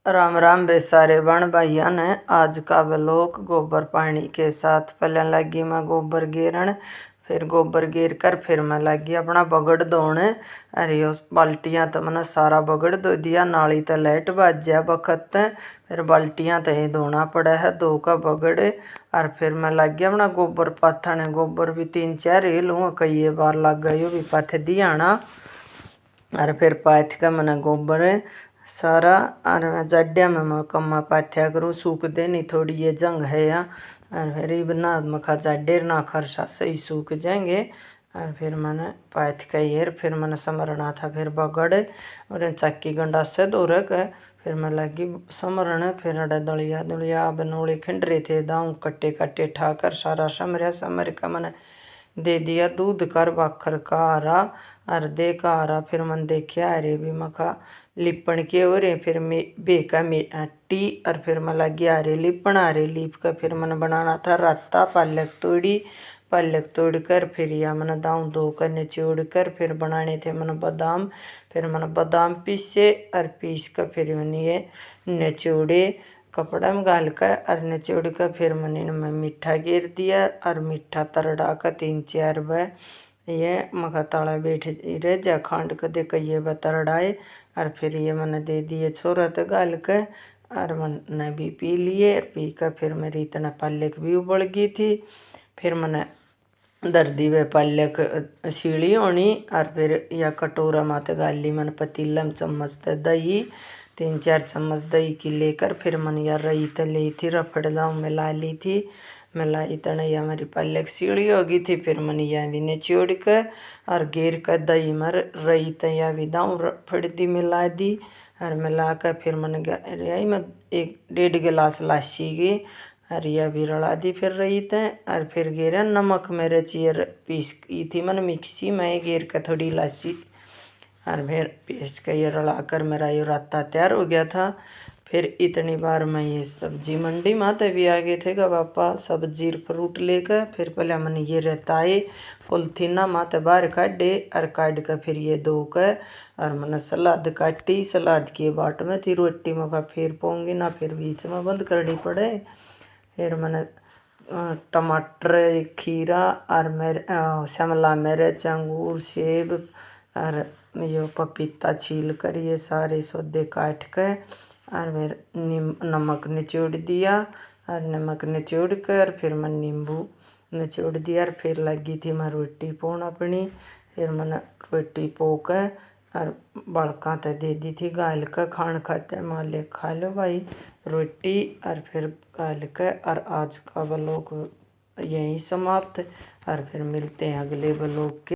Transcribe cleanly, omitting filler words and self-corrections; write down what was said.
राम राम बे सारे बण भाइया ने। आज का ब्लॉग गोबर पानी के साथ पहले लगी मैं गोबर गेरन। फिर गोबर गेर कर फिर मैं लगी अपना बगड़ धोने। अरे यो बाल्टियाँ तो मैंने सारा बगड़ धो दिया। नाली तो लाइट बाज जा बखत फिर बाल्टियाँ तो ही धोना पड़ा है दो का बगड़। और फिर मैं लग गया अपना गोबर पाथने। गोबर भी 3-4 ही लूँ कई बार लग गई भी पाथ दियाना। और फिर पाथ का मैंने गोबर सारा और जड्या में मैं कम्मा पाथ्या करूँ सूख देनी थोड़ी ये जंग है या। और फिर इबना मखा जड्डेर ना खर्चा सही सूख जाएंगे। और फिर मैंने पाथ का येर फिर मैंने समरना था फिर बगड़ और चक्की गंडा से दो रख। फिर मैं लगी समरण फिर अड़े दलिया दुलिया बनोले खिंड रहे थे दाऊँ कट्टे कट्टे ठाकर सारा समर का मैंने दे दिया दूध कर बाखर का आरा। और दे का आरा फिर मन देखिया अरे भी मखा लिपण के हो रे फिर मैं बेका टी। और फिर मैं लगी आ रे लिपण आ रे लीप का फिर मैंने बनाना था राता पालक तोड़ कर फिर या मैंने दाऊँ धो कर निचोड़ कर फिर बनाने थे मैंने बादाम। फिर मैंने बादाम पीसे और पीस कर फिर मैंने ये निचोड़े कपड़ा में गाल कर और निचोड़ कर फिर मैंने मीठा गिर दिया। और मीठा तरड़ा का 3-4 बार ये मखा ताला बैठ रह जा खांड कर दे कहिए बतरड़ाए। और फिर ये मैंने दे दिए छोरा तो गाल के और मैंने भी पी लिए। पी कर फिर मेरी इतना पालक भी उबल गई थी। फिर मैंने दर्दी वे पालक सीढ़ी होनी। और फिर या कटोरा माते गाली मैंने पतीला में चम्मच दही 3-4 चम्मच दही की लेकर फिर मैंने यार रही तो ली थी रफड़ दाऊ मिला ली थी। मिला इतना या मेरी पालक सीढ़ी हो गई थी। फिर मैंने यह भी निचोड़ कर और गेर कर दही मर रही तो या भी दाऊ रफड़ दी मिला दी। और मिला कर फिर मैंने रही मैं 1-1.5 गिलास लाशी की और यह भी रला दी फिर रही थे। और फिर गेरा नमक मेरे चीर पीस की थी मैंने मिक्सी में गेर कर थोड़ी लाशी। और फिर पीस कर ये रला कर मेरा ये राता तैयार हो गया था। फिर इतनी बार मैं ये सब्जी मंडी माते भी आ गए थे का पापा सब्जी फ्रूट लेकर। फिर पहले मैंने ये रहता है पोलथीना माते बाहर काटे और काट कर फिर ये धो कर और मैंने सलाद काटी। सलाद के बाट में थी रोटी में का फिर पोंगी ना फिर बीच में बंद करनी पड़े। फिर मैंने टमाटर खीरा और शिमला मिर्च अंगूर सेब और ये पपीता छील कर ये सारे सौदे काट कर और फिर नमक निचोड़ दिया। और नमक निचोड़ कर फिर मैं नींबू निचोड़ दिया। और फिर लगी थी मैं रोटी पोण अपनी। फिर मैंने रोटी पो कर और बड़का तो दे दी थी गाल का खान खाते माले खा लो भाई रोटी। और फिर गाल कर और आज का ब्लॉग यहीं समाप्त। और फिर मिलते हैं अगले ब्लॉग के।